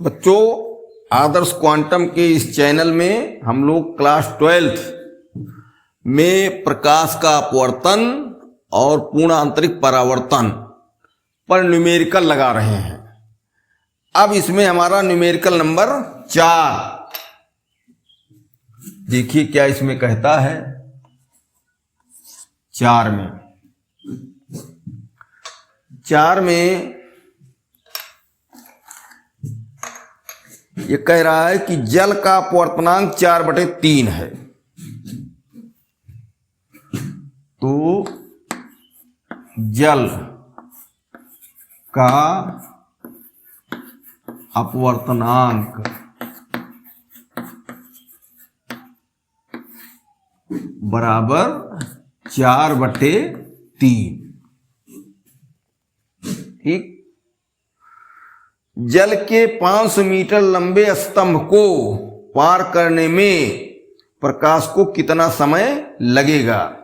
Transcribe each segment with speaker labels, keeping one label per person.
Speaker 1: बच्चों, आदर्श क्वांटम के इस चैनल में हम लोग क्लास 12th में प्रकाश का अपवर्तन और पूर्ण आंतरिक परावर्तन पर न्यूमेरिकल लगा रहे हैं। अब इसमें हमारा न्यूमेरिकल नंबर 4, देखिए क्या इसमें कहता है। 4 में ये कह रहा है कि जल का अपवर्तनांक 4/3 है। तो जल का अपवर्तनांक बराबर 4/3। ठीक। जल के 500 मीटर लंबे स्तंभ को पार करने में प्रकाश को कितना समय लगेगा?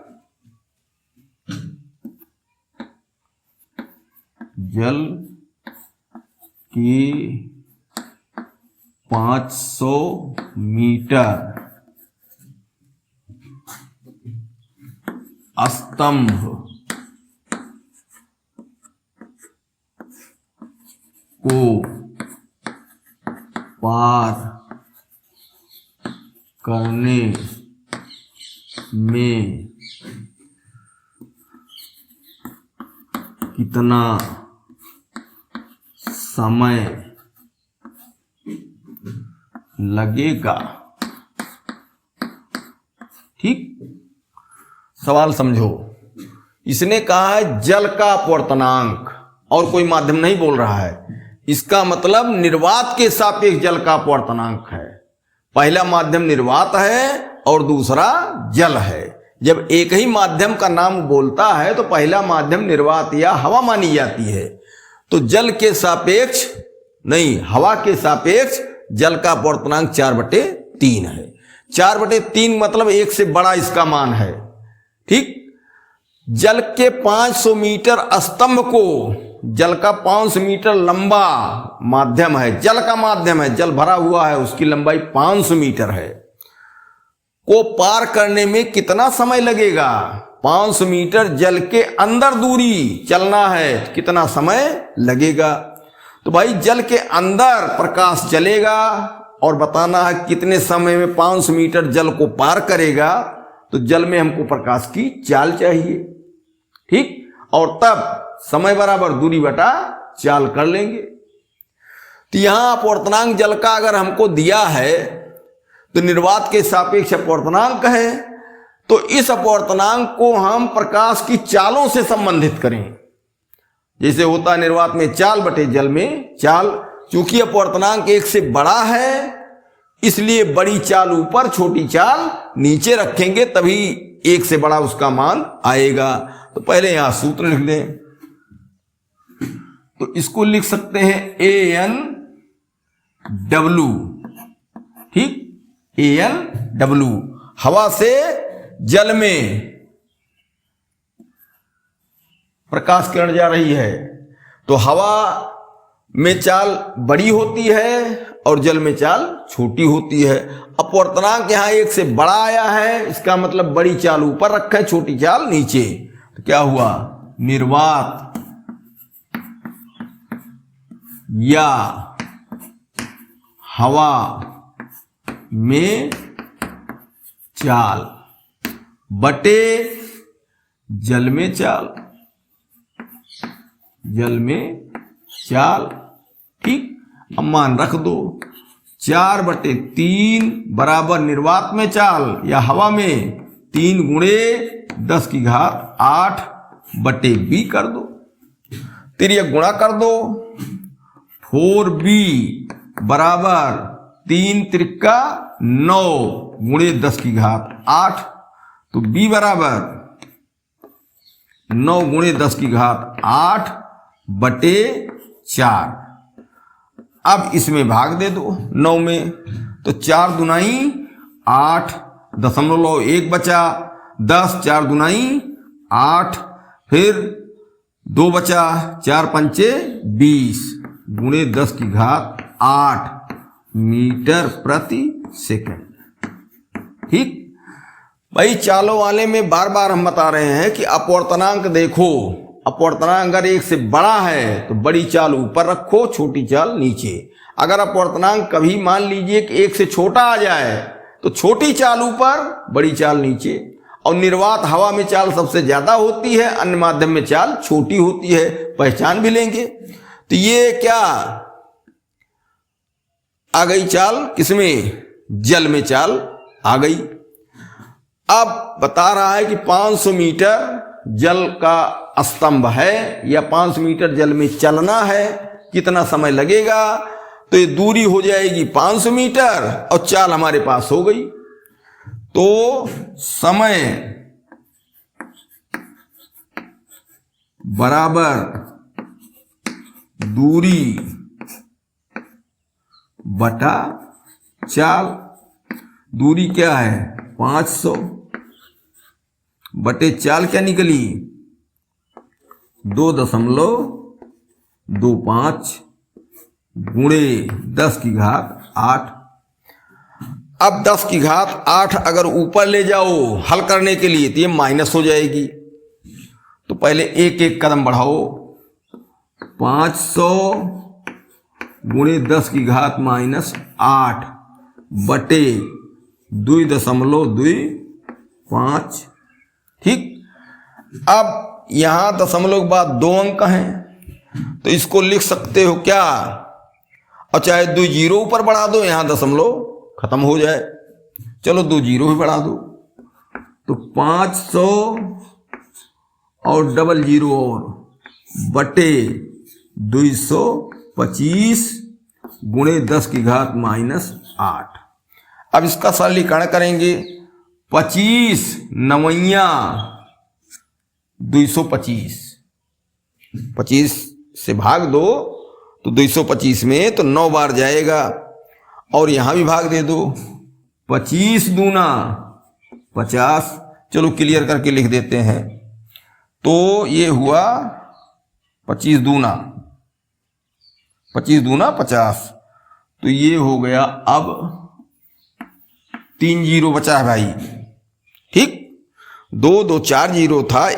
Speaker 1: जल के 500 मीटर स्तंभ को पार करने में कितना समय लगेगा? ठीक। सवाल समझो। इसने कहा है जल का अपवर्तनांक और कोई माध्यम नहीं बोल रहा है। इसका मतलब निर्वात के सापेक्ष जल का अपवर्तनांक है। पहला माध्यम निर्वात है और दूसरा जल है। जब एक ही माध्यम का नाम बोलता है तो पहला माध्यम निर्वात या हवा मानी जाती है। तो जल के सापेक्ष नहीं, हवा के सापेक्ष जल का अपवर्तनांक 4/3 है। 4/3 मतलब 1 से बड़ा इसका मान है। ठीक। जल के 500 मीटर स्तंभ को, जल का 500 मीटर लंबा माध्यम है, जल का माध्यम है, जल भरा हुआ है, उसकी लंबाई 500 मीटर है, को पार करने में कितना समय लगेगा? 500 मीटर जल के अंदर दूरी चलना है, कितना समय लगेगा? तो भाई जल के अंदर प्रकाश चलेगा और बताना है कितने समय में 500 मीटर जल को पार करेगा। तो जल में हमको प्रकाश की चाल चाहिए। ठीक। और तब समय बराबर दूरी बटा चाल कर लेंगे। तो यहां अपवर्तनांक जल का अगर हमको दिया है तो निर्वात के सापेक्ष अपवर्तनांक है, तो इस अपवर्तनांक को हम प्रकाश की चालों से संबंधित करें। जैसे होता है निर्वात में चाल बटे जल में चाल। चूंकि अपवर्तनांक 1 से बड़ा है इसलिए बड़ी चाल ऊपर, छोटी चाल नीचे रखेंगे, तभी 1 से बड़ा उसका मान आएगा। तो पहले यहां सूत्र लिख दें। तो इसको लिख सकते हैं AN/W। ठीक। AN/W। हवा से जल में प्रकाश किरण जा रही है तो हवा में चाल बड़ी होती है और जल में चाल छोटी होती है। अपवर्तनांक यहां 1 से बड़ा आया है, इसका मतलब बड़ी चाल ऊपर रखें, छोटी चाल नीचे। तो क्या हुआ? निर्वात या हवा में चाल बटे जल में चाल, जल में चाल। ठीक। अब मान रख दो 4/3 बराबर निर्वात में चाल या हवा में 3 × 10⁸ कर दो। तिर्यक गुणा कर दो। 4b बराबर 3 त्रिका 9 × 10⁸। तो b बराबर 9 × 10⁸/4। अब इसमें भाग दे दो 9 में। तो 4 दूनाई 8, 0.1 बचा, 10, 4 दूनाई 8, फिर 2 बचा, 4 पंचे 20 × 10⁸ 8 मीटर प्रति सेकंड। ठीक भाई, चालों वाले में बार बार हम बता रहे हैं कि अपवर्तनांक देखो, अपवर्तनांक अगर 1 से बड़ा है तो बड़ी चाल ऊपर रखो, छोटी चाल नीचे। अगर अपवर्तनांक कभी मान लीजिए कि 1 से छोटा आ जाए तो छोटी चाल ऊपर, बड़ी चाल नीचे। और निर्वात हवा में चाल सबसे ज्यादा होती है, अन्य माध्यम में चाल छोटी होती है, पहचान भी लेंगे। तो ये क्या आ गई चाल, किसमें, जल में चाल आ गई। अब बता रहा है कि 500 मीटर जल का स्तंभ है या 500 मीटर जल में चलना है, कितना समय लगेगा। तो ये दूरी हो जाएगी 500 मीटर और चाल हमारे पास हो गई। तो समय बराबर दूरी बटा चाल। दूरी क्या है 500 बटे चाल क्या निकली 2.25 गुणे 10 की घात 8। अब 10 की घात 8 अगर ऊपर ले जाओ हल करने के लिए तो ये माइनस हो जाएगी। तो पहले एक एक कदम बढ़ाओ, 500 गुणे 10 की घात -8 बटे 2.25। ठीक, अब यहां दशमलव के बाद 2 अंक हैं तो इसको लिख सकते हो क्या, और चाहे 2 जीरो ऊपर बढ़ा दो, यहां दशमलव खत्म हो जाए। चलो 2 जीरो भी बढ़ा दो, तो 500 और डबल जीरो और बटे 225 गुणे 10 की घात -8। अब इसका सरलीकरण करेंगे, 25 नवैया 225, 25 से भाग दो तो 225 में तो 9 बार जाएगा, और यहां भी भाग दे दो, 25 दूना 50। चलो क्लियर करके लिख देते हैं। तो ये हुआ 25 दूना 50। तो ये हो गया, अब 3 जीरो बचा है भाई। ठीक, 2 4 जीरो था,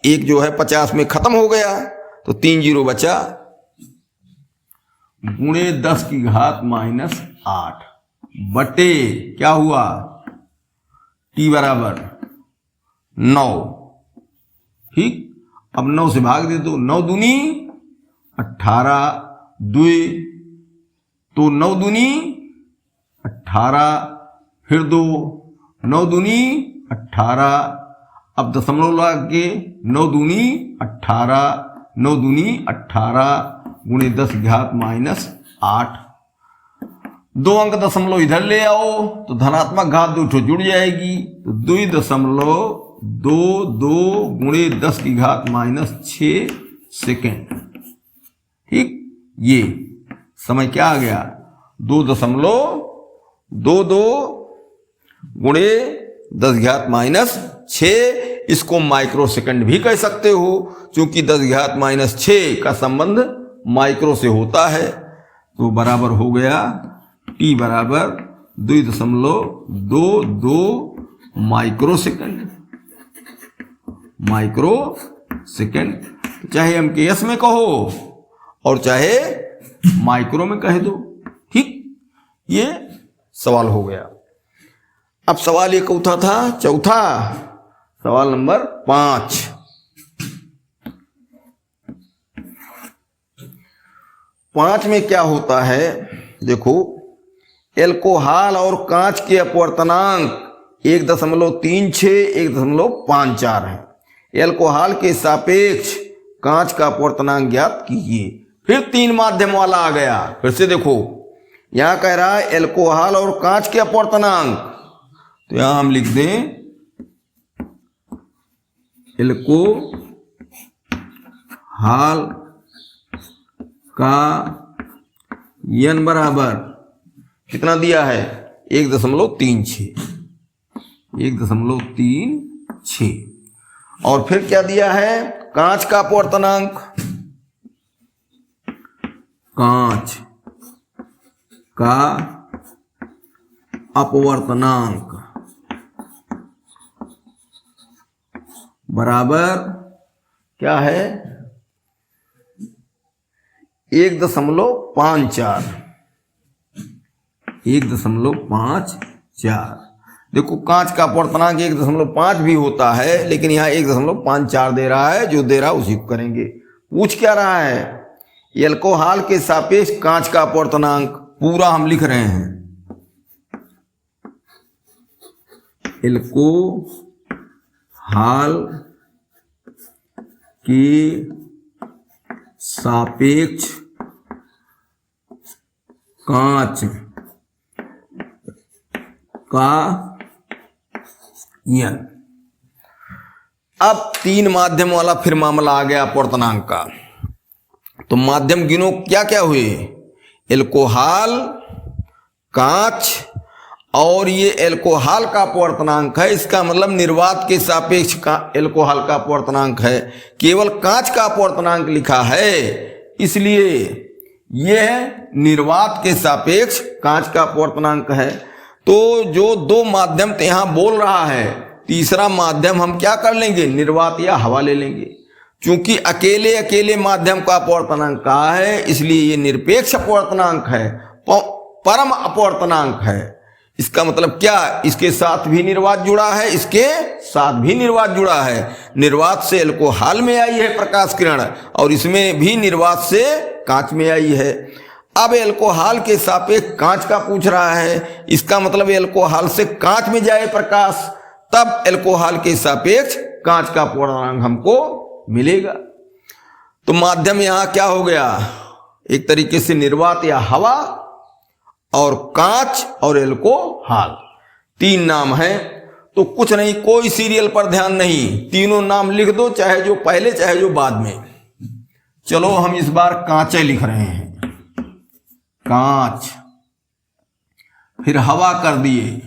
Speaker 1: एक जो है 50 में खत्म हो गया, तो 3 जीरो बचा, गुणे 10 की घात -8 बटे क्या हुआ t बराबर 9। ठीक, अब 9 से भाग दे दो, 9 दूनी 18 2, तो 9 दूनी 18 फिर 2, 9 दूनी 18। अब दशमलव लगा के 9 दूनी 18, 9 दूनी 18 गुणे 10 की घात -8। 2 अंक दशमलव इधर ले आओ तो धनात्मक घात 2 जुड़ जाएगी, तो 2.22 गुणे 10 की घात -6 सेकेंड। ठीक, ये समय क्या आ गया 2.22 गुणे 10 की घात -6। इसको माइक्रो सेकंड भी कह सकते हो, क्योंकि 10 की घात -6 का संबंध माइक्रो से होता है। तो बराबर हो गया t बराबर 2.22 माइक्रो सेकंड। चाहे MKS में कहो और चाहे माइक्रो में कह दो। ठीक, ये सवाल हो गया। अब सवाल एक चौथा था, चौथा सवाल नंबर 5। पांच में क्या होता है, देखो, एल्कोहल और कांच के अपवर्तनांक 1.36 1.54 है। एल्कोहल के सापेक्ष कांच का अपवर्तनांक ज्ञात कीजिए। फिर 3 माध्यम वाला आ गया। फिर से देखो, यहां कह रहा है एल्कोहल और कांच के अपवर्तनांक, तो यहां हम लिख दें एल्कोहल का n बराबर कितना दिया है 1.36। और फिर क्या दिया है, कांच का अपवर्तनांक, कांच का अपवर्तनांक बराबर क्या है 1.54। 1.54। देखो कांच का अपवर्तनांक 1.5 भी होता है, लेकिन यहाँ 1.54 दे रहा है। जो दे रहा है उसी को करेंगे। पूछ क्या रहा है? एल्कोहल के सापेक्ष कांच का अपवर्तनांक पूरा हम लिख रहे हैं। एल्कोहल के सापेक्ष कांच का यन। अब 3 माध्यम वाला फिर मामला आ गया अपवर्तनांक का। तो माध्यम गिनो क्या क्या हुए? एल्कोहल, कांच, और ये एल्कोहल का अपवर्तनांक है। इसका मतलब निर्वात के सापेक्ष का एल्कोहल का अपवर्तनांक है। केवल कांच का अपवर्तनांक लिखा है, इसलिए यह निर्वात के सापेक्ष कांच का अपवर्तनांक है। तो जो 2 माध्यम तो यहां बोल रहा है, तीसरा माध्यम हम क्या कर लेंगे? निर्वात या हवा ले लेंगे। क्योंकि अकेले अकेले माध्यम का अपवर्तनांक कहा है, इसलिए ये निरपेक्ष अपवर्तनांक है, परम अपवर्तनांक है। इसका मतलब क्या? इसके साथ भी निर्वात जुड़ा है, इसके साथ भी निर्वात जुड़ा है। निर्वात से एल्कोहल में आई है प्रकाश किरण, और इसमें भी निर्वात से कांच में आई है। अब एल्कोहल के सापेक्ष कांच का पूछ रहा है, इसका मतलब एल्कोहल से कांच में जाए प्रकाश, तब एल्कोहल के सापेक्ष कांच का अपवर्तनांक हमको मिलेगा। तो माध्यम यहां क्या हो गया? एक तरीके से निर्वात या हवा, और कांच और एल्कोहल 3 नाम है। तो कुछ नहीं, कोई सीरियल पर ध्यान नहीं, तीनों नाम लिख दो, चाहे जो पहले चाहे जो बाद में। चलो हम इस बार कांचे लिख रहे हैं, कांच, फिर हवा कर दिए,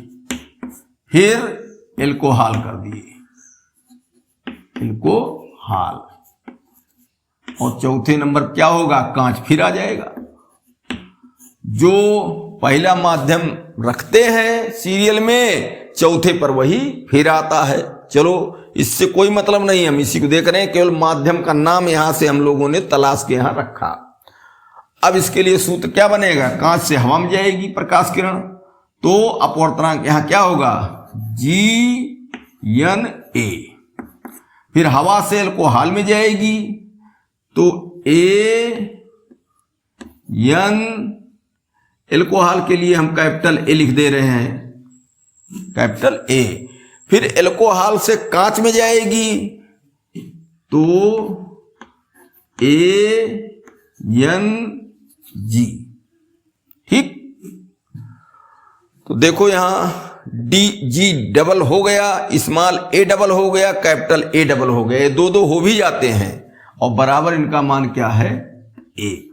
Speaker 1: फिर एल्कोहल कर दिए, एल्कोहल, और चौथे नंबर क्या होगा? कांच फिर आ जाएगा। जो पहला माध्यम रखते हैं सीरियल में, चौथे पर वही फिर आता है। चलो इससे कोई मतलब नहीं, हम इसी को देख रहे हैं, केवल माध्यम का नाम यहां से हम लोगों ने तलाश के यहां रखा। अब इसके लिए सूत्र क्या बनेगा? कांच से हवा में जाएगी प्रकाश किरण, तो अपवर्तनांक यहां क्या होगा? GNA। फिर हवा से एल्कोहल में जाएगी तो AN। एल्कोहल के लिए हम कैपिटल ए लिख दे रहे हैं, कैपिटल ए। फिर एल्कोहल से कांच में जाएगी तो ANG। ठीक, तो देखो यहां DG डबल हो गया, स्मॉल a डबल हो गया, कैपिटल A डबल हो गया। ये 2-2 हो भी जाते हैं, और बराबर इनका मान क्या है? 1।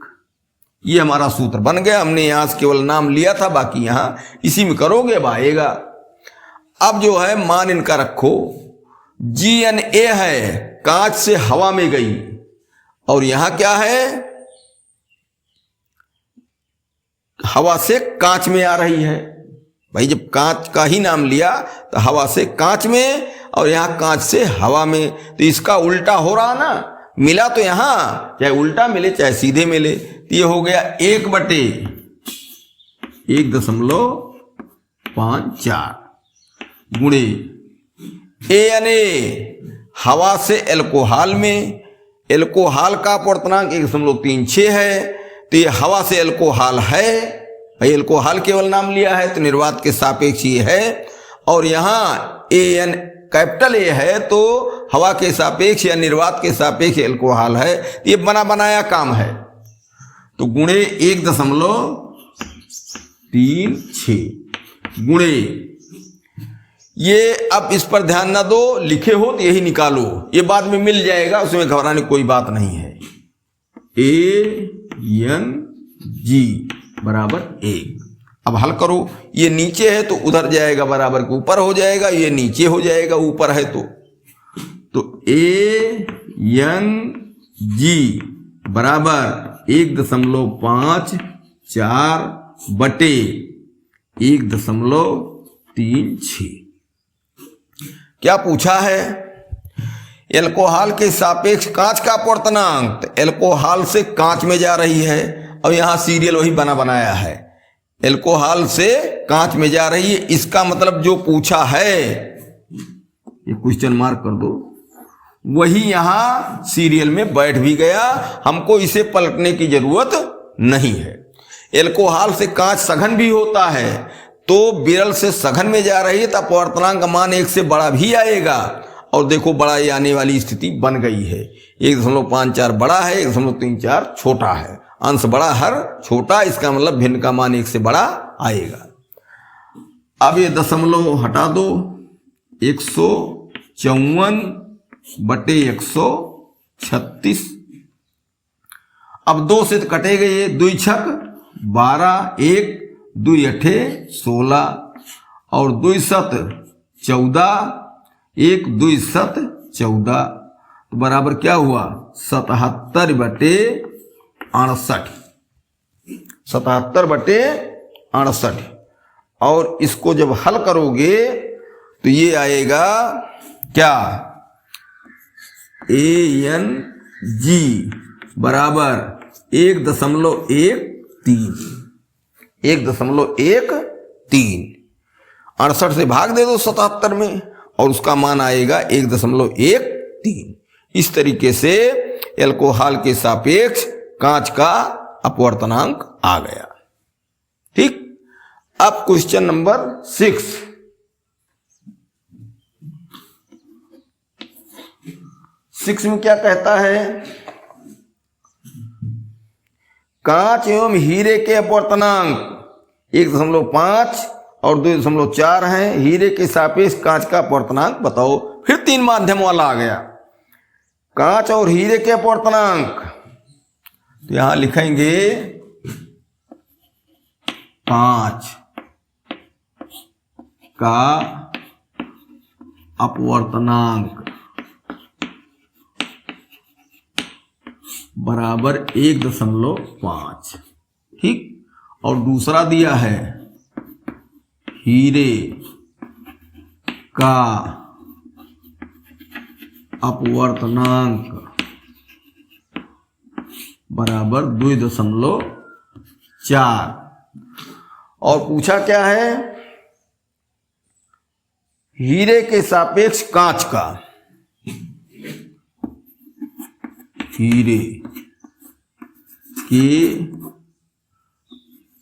Speaker 1: ये हमारा सूत्र बन गया। हमने यहां से केवल नाम लिया था, बाकी यहां इसी में करोगे अब आएगा। अब जो है मान इनका रखो, GNA है, कांच से हवा में गई, और यहां क्या है? हवा से कांच में आ रही है। भाई जब कांच का ही नाम लिया तो हवा से कांच में, और यहां कांच से हवा में, तो इसका उल्टा हो रहा ना। मिला तो यहां चाहे उल्टा मिले चाहे सीधे मिले, तो ये हो गया 1/1.54 गुणे ANA, हवा से एल्कोहल में, एल्कोहल का अपवर्तनांक 1.36 है, तो ये हवा से एल्कोहल है। भाई एल्कोहल केवल नाम लिया है तो निर्वात के सापेक्ष ये है, और यहां AN कैपिटल ए है तो हवा के सापेक्ष या निर्वात के सापेक्ष एल्कोहल है। ये बना बनाया काम है। तो गुणे 1.36 गुणे, ये अब इस पर ध्यान ना दो, लिखे हो तो यही निकालो, ये बाद में मिल जाएगा, उसमें घबराने कोई बात नहीं है। ANG बराबर 1। अब हल करो, ये नीचे है तो उधर जाएगा, बराबर के ऊपर हो जाएगा, ये नीचे हो जाएगा ऊपर है तो ANG बराबर 1.54 बटे 1.36। क्या पूछा है? एल्कोहल के सापेक्ष कांच का अपवर्तनांक। तो एल्कोहल से कांच में जा रही है, और यहां सीरियल वही बना बनाया है, एल्कोहल से कांच में जा रही है। इसका मतलब जो पूछा है, ये क्वेश्चन मार्क कर दो, वही यहां सीरियल में बैठ भी गया, हमको इसे पलटने की जरूरत नहीं है। एल्कोहल से कांच सघन भी होता है, तो विरल से सघन में जा रही है तो अपवर्तनांक का मान 1 से बड़ा भी आएगा। और देखो बड़ा ये आने वाली स्थिति बन गई है। 1.54 बड़ा है, 1.34 छोटा है। अंश बड़ा हर छोटा, इसका मतलब भिन्न का मान 1 से बड़ा आएगा। अब ये दशमलव हटा दो, 154 बटे 136। अब 2 से तो कटेगा, ये 2 छक 12, 1 2 अठे 16 और 2 सत 14, 1 2 सत 14, तो बराबर क्या हुआ? 77 बटे 68। 77 बटे 68। और इसको जब हल करोगे तो ये आएगा क्या? ANG बराबर 1.13। 1.13। 68 से भाग दे दो 77 में, और उसका मान आएगा 1.13। इस तरीके से एल्कोहल के सापेक्ष कांच का अपवर्तनांक आ गया। ठीक। अब क्वेश्चन नंबर 6। 6 में क्या कहता है? कांच एवं हीरे के अपवर्तनांक 1.5 और 2.4 हैं। हीरे के सापेक्ष कांच का अपवर्तनांक बताओ। फिर 3 माध्यम वाला आ गया। कांच और हीरे के अपवर्तनांक, तो यहां लिखेंगे कांच का अपवर्तनांक बराबर 1.5। ठीक। और दूसरा दिया है हीरे का अपवर्तनांक बराबर 2.4। और पूछा क्या है? हीरे के सापेक्ष कांच का, हीरे के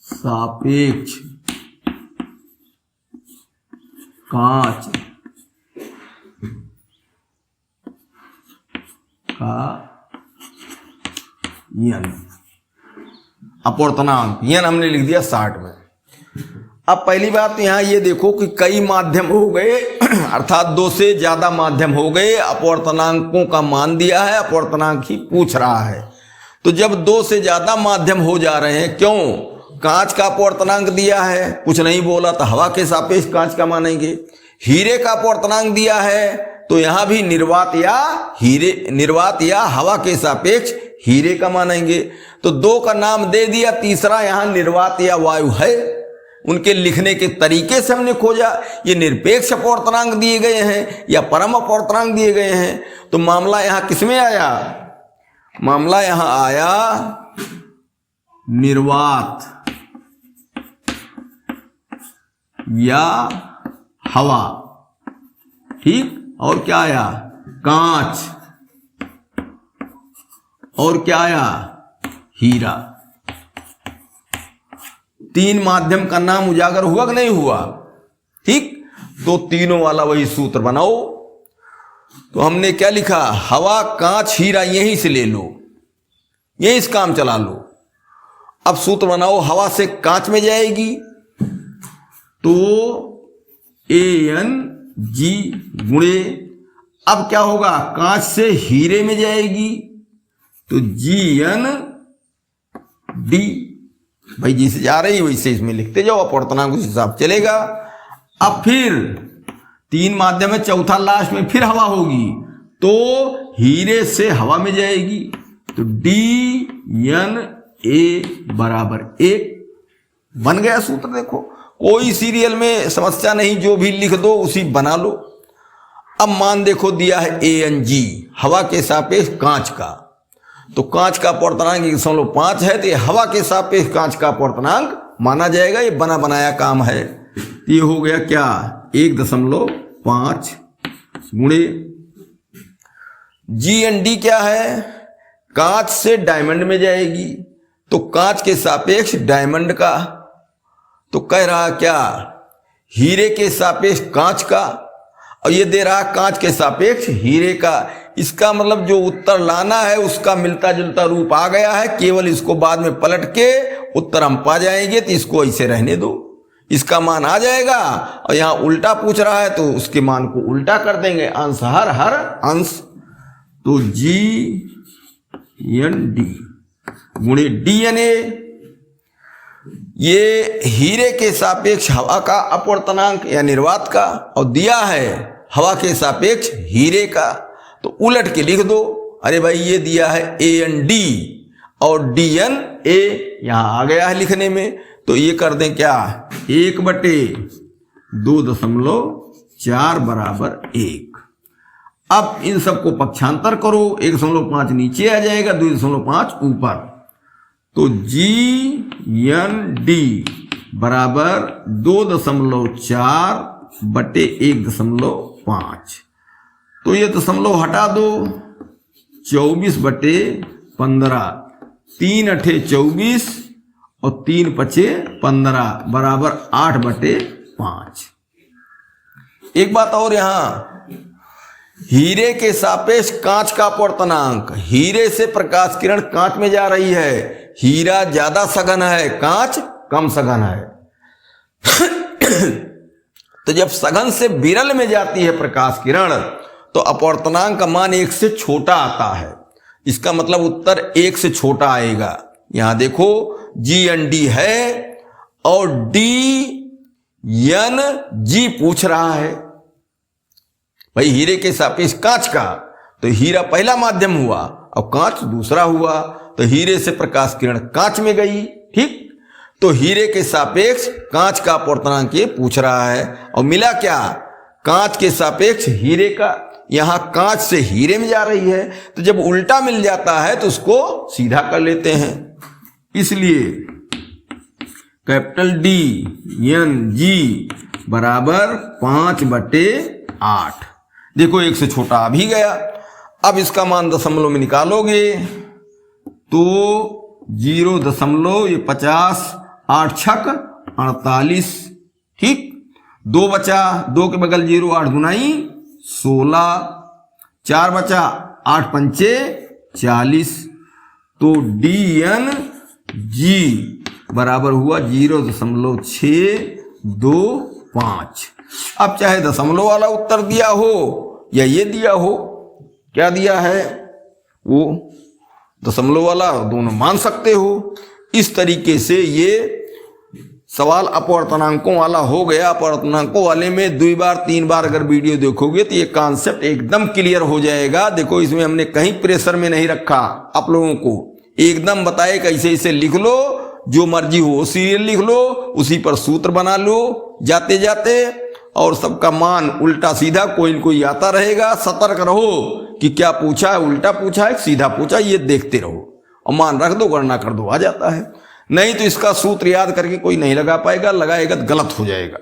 Speaker 1: सापेक्ष कांच का यन अपवर्तनांक, यन हमने लिख दिया 60 में। अब पहली बात यहां ये देखो कि कई माध्यम हो गए, अर्थात 2 से ज्यादा माध्यम हो गए। अपवर्तनांकों का मान दिया है, अपवर्तनांक ही पूछ रहा है। तो जब 2 से ज्यादा माध्यम हो जा रहे हैं, क्यों? कांच का अपवर्तनांक दिया है, कुछ नहीं बोला, तो हवा के सापेक्ष कांच का मानेंगे। हीरे का अपवर्तनांक दिया है, तो यहां भी निर्वात या हवा के सापेक्ष हीरे का मानेंगे। तो 2 का नाम दे दिया, तीसरा यहां निर्वात या वायु है। उनके लिखने के तरीके से हमने खोजा, ये निरपेक्ष अपवर्तनांक दिए गए हैं या परम अपवर्तनांक दिए गए हैं। तो मामला यहां किसमें आया? मामला यहां आया निर्वात या हवा। ठीक। और क्या आया? कांच। और क्या आया? हीरा। 3 माध्यम का नाम उजागर हुआ कि नहीं हुआ? ठीक। तो तीनों वाला वही सूत्र बनाओ। तो हमने क्या लिखा? हवा, कांच, हीरा, यहीं से ले लो, यहीं इस काम चला लो। अब सूत्र बनाओ। हवा से कांच में जाएगी तो ANG गुणे, अब क्या होगा? कांच से हीरे में जाएगी तो GND। भाई जिसे जा रही है वैसे इसमें लिखते जाओ, अपवर्तनांक उस हिसाब चलेगा। अब फिर 3 माध्यम में, चौथा लास्ट में फिर हवा होगी तो हीरे से हवा में जाएगी तो DNA बराबर 1। बन गया सूत्र। देखो कोई सीरियल में समस्या नहीं, जो भी लिख दो उसी बना लो। अब मान देखो दिया है ANG, हवा के सापेक्ष कांच का, तो कांच का अपवर्तनांक 1.5 है, तो ये हवा के सापेक्ष कांच का अपवर्तनांक माना जाएगा। ये बना बनाया काम है। ये हो गया क्या 1.5 गुणे GND क्या है, कांच से डायमंड में जाएगी, तो कांच के सापेक्ष डायमंड का, तो कह रहा क्या हीरे के सापेक्ष कांच का, और ये दे रहा कांच के सापेक्ष हीरे का। इसका मतलब जो उत्तर लाना है उसका मिलता जुलता रूप आ गया है, केवल इसको बाद में पलट के उत्तर हम पा जाएंगे। तो इसको ऐसे रहने दो, इसका मान आ जाएगा, और यहां उल्टा पूछ रहा है तो उसके मान को उल्टा कर देंगे, अंश हर अंश। तो GND गुणे DNA, ये हीरे के सापेक्ष हवा का अपवर्तनांक या निर्वात का, और दिया है हवा के सापेक्ष हीरे का, तो उलट के लिख दो। अरे भाई ये दिया है AND और DNA यहां आ गया है लिखने में, तो ये कर दें क्या 1/2.4 बराबर 1। अब इन सबको पक्षांतर करो, 1.5 नीचे आ जाएगा, 2.5 ऊपर, तो GND बराबर 2.4/1.5। तो ये दशमलव हटा दो, 24/15, 3 अठे 24 और 3 पचे 15 बराबर 8/5। एक बात और, यहां हीरे के सापेक्ष कांच का अपवर्तनांक, हीरे से प्रकाश किरण कांच में जा रही है, हीरा ज्यादा सघन है, कांच कम सघन है। तो जब सघन से विरल में जाती है प्रकाश किरण, तो अपवर्तनांक का मान 1 से छोटा आता है। इसका मतलब उत्तर 1 से छोटा आएगा। यहां देखो GND है और DNG पूछ रहा है। भाई हीरे के सापेक्ष कांच का, तो हीरा पहला माध्यम हुआ और कांच दूसरा हुआ, तो हीरे से प्रकाश किरण कांच में गई, ठीक। तो हीरे के सापेक्ष कांच का अपवर्तनांक ये पूछ रहा है, और मिला क्या कांच के सापेक्ष हीरे का। यहां कांच से हीरे में जा रही है, तो जब उल्टा मिल जाता है तो उसको सीधा कर लेते हैं। इसलिए कैपिटल DNG बराबर 5/8। देखो 1 से छोटा आ भी गया। अब इसका मान दशमलव में निकालोगे तो 0.50, 8 छक 48, ठीक। 2 बचा, 2 के बगल 0, 8 गुनाई 16, 4 बचा, 8 पंचे 40, तो DNG बराबर हुआ 0.625। अब चाहे दशमलव वाला उत्तर दिया हो या ये दिया हो, क्या दिया है वो दशमलव वाला, दोनों मान सकते हो। इस तरीके से ये सवाल अपवर्तनांकों वाला हो गया। अपवर्तनांकों वाले में 2 बार 3 बार अगर वीडियो देखोगे तो ये कॉन्सेप्ट एकदम क्लियर हो जाएगा। देखो इसमें हमने कहीं प्रेशर में नहीं रखा, आप लोगों को एकदम बताए कैसे इसे लिख लो, जो मर्जी हो सीरियल लिख लो, उसी पर सूत्र बना लो जाते जाते, और सबका मान उल्टा सीधा कोई न कोई आता रहेगा। सतर्क रहो कि क्या पूछा है, उल्टा पूछा है, सीधा पूछा, ये देखते रहो और मान रख दो, गणना कर दो, आ जाता है। नहीं तो इसका सूत्र याद करके कोई नहीं लगा पाएगा, लगाएगा तो गलत हो जाएगा।